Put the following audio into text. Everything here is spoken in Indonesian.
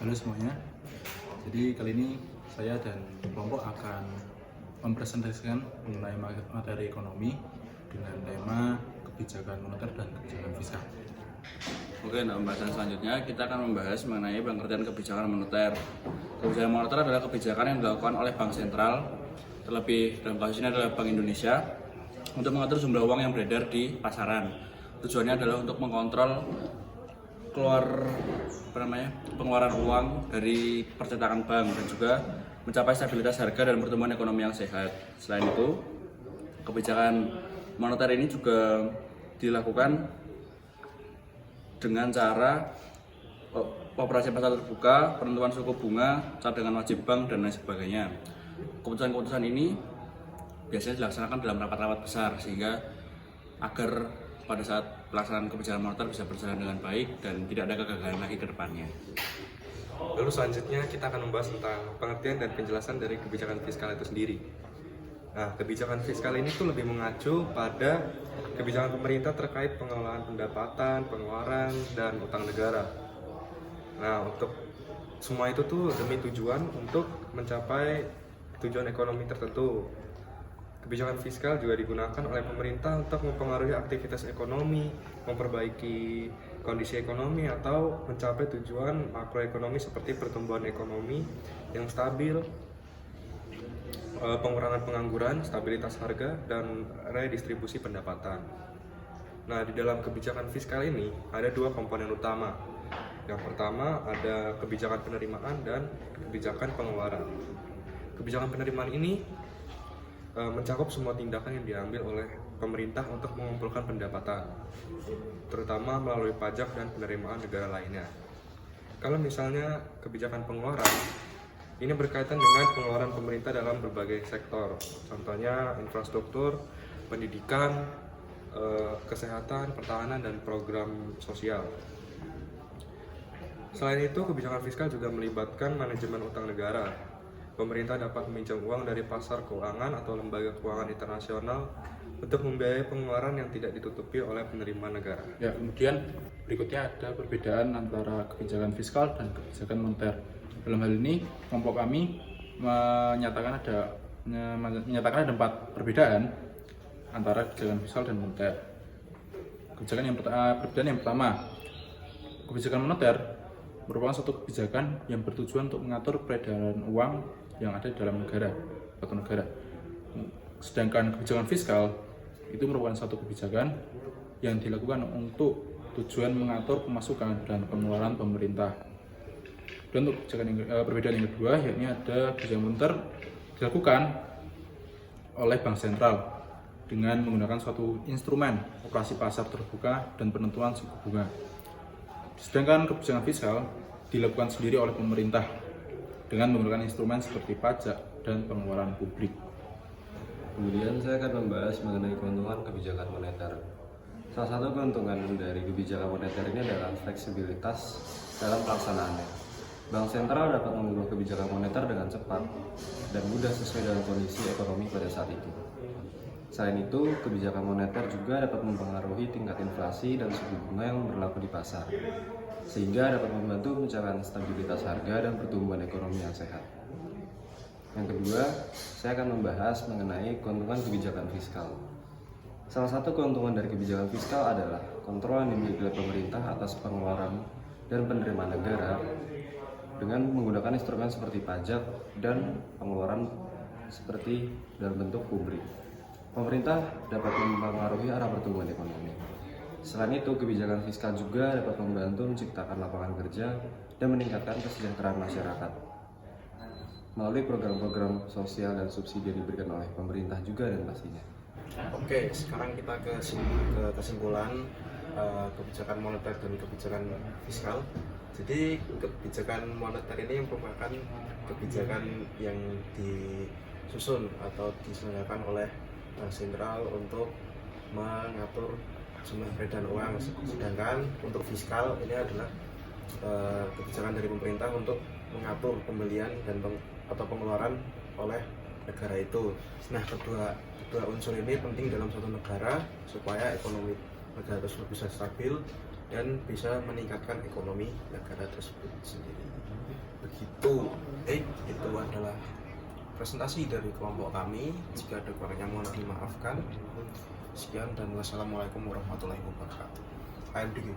Halo semuanya, jadi kali ini saya dan kelompok akan mempresentasikan mengenai materi ekonomi dengan tema kebijakan moneter dan kebijakan fiskal. Oke, nah pembahasan selanjutnya kita akan membahas mengenai pengertian kebijakan moneter. Kebijakan moneter adalah kebijakan yang dilakukan oleh Bank Sentral, terlebih dalam kasus ini adalah Bank Indonesia, untuk mengatur jumlah uang yang beredar di pasaran. Tujuannya adalah untuk mengontrol pengeluaran uang dari percetakan bank dan juga mencapai stabilitas harga dan pertumbuhan ekonomi yang sehat. Selain itu, kebijakan moneter ini juga dilakukan dengan cara operasi pasar terbuka, penentuan suku bunga, cadangan wajib bank, dan lain sebagainya. Keputusan-keputusan ini biasanya dilaksanakan dalam rapat-rapat besar sehingga agar pada saat pelaksanaan kebijakan moneter bisa berjalan dengan baik dan tidak ada kegagalan lagi ke depannya. Lalu selanjutnya kita akan membahas tentang pengertian dan penjelasan dari kebijakan fiskal itu sendiri. Nah, kebijakan fiskal ini tuh lebih mengacu pada kebijakan pemerintah terkait pengelolaan pendapatan, pengeluaran, dan utang negara. Nah, untuk semua itu tuh demi tujuan untuk mencapai tujuan ekonomi tertentu. Kebijakan fiskal juga digunakan oleh pemerintah untuk mempengaruhi aktivitas ekonomi, memperbaiki kondisi ekonomi, atau mencapai tujuan makroekonomi seperti pertumbuhan ekonomi yang stabil, pengurangan pengangguran, stabilitas harga, dan redistribusi pendapatan. Nah, di dalam kebijakan fiskal ini ada dua komponen utama. Yang pertama ada kebijakan penerimaan dan kebijakan pengeluaran. Kebijakan penerimaan ini mencakup semua tindakan yang diambil oleh pemerintah untuk mengumpulkan pendapatan, terutama melalui pajak dan penerimaan negara lainnya. Kalau misalnya kebijakan pengeluaran, ini berkaitan dengan pengeluaran pemerintah dalam berbagai sektor, contohnya infrastruktur, pendidikan, kesehatan, pertahanan, dan program sosial. Selain itu, kebijakan fiskal juga melibatkan manajemen utang negara. Pemerintah dapat meminjam uang dari pasar keuangan atau lembaga keuangan internasional untuk membiayai pengeluaran yang tidak ditutupi oleh penerimaan negara. Ya, kemudian berikutnya ada perbedaan antara kebijakan fiskal dan kebijakan moneter. Dalam hal ini, kelompok kami menyatakan ada 4 perbedaan antara kebijakan fiskal dan moneter. Perbedaan yang pertama, kebijakan moneter merupakan suatu kebijakan yang bertujuan untuk mengatur peredaran uang yang ada di dalam suatu negara. Sedangkan kebijakan fiskal itu merupakan suatu kebijakan yang dilakukan untuk tujuan mengatur pemasukan dan pengeluaran pemerintah. Dan untuk perbedaan yang kedua, yakni ada kebijakan moneter dilakukan oleh Bank Sentral dengan menggunakan suatu instrumen operasi pasar terbuka dan penentuan suku bunga. Sedangkan kebijakan fiskal dilakukan sendiri oleh pemerintah dengan menggunakan instrumen seperti pajak dan pengeluaran publik. Kemudian saya akan membahas mengenai keuntungan kebijakan moneter. Salah satu keuntungan dari kebijakan moneter ini adalah fleksibilitas dalam pelaksanaannya. Bank Sentral dapat mengubah kebijakan moneter dengan cepat dan mudah sesuai dengan kondisi ekonomi pada saat itu. Selain itu, kebijakan moneter juga dapat mempengaruhi tingkat inflasi dan suku bunga yang berlaku di pasar, sehingga dapat membantu pencapaian stabilitas harga dan pertumbuhan ekonomi yang sehat. Yang kedua, saya akan membahas mengenai keuntungan kebijakan fiskal. Salah satu keuntungan dari kebijakan fiskal adalah kontrol yang dimiliki oleh pemerintah atas pengeluaran dan penerimaan negara dengan menggunakan instrumen seperti pajak dan pengeluaran seperti dalam bentuk publik. Pemerintah dapat mempengaruhi arah pertumbuhan ekonomi. Selain itu, kebijakan fiskal juga dapat membantu menciptakan lapangan kerja dan meningkatkan kesejahteraan masyarakat melalui program-program sosial dan subsidi yang diberikan oleh pemerintah juga dan pastinya. Oke, sekarang kita ke kesimpulan kebijakan moneter dan kebijakan fiskal. Jadi kebijakan moneter ini merupakan kebijakan yang disusun atau diselenggarakan oleh Bank Sentral untuk mengatur jumlah peredaran uang, sedangkan untuk fiskal ini adalah kebijakan dari pemerintah untuk mengatur pembelian dan atau pengeluaran oleh negara itu. Nah, kedua unsur ini penting dalam suatu negara supaya ekonomi negara tersebut bisa stabil dan bisa meningkatkan ekonomi negara tersebut sendiri. Begitu, itu adalah presentasi dari kelompok kami. Jika ada kurangnya mohon dimaafkan. Sekian dan wassalamualaikum warahmatullahi wabarakatuh. AMDG.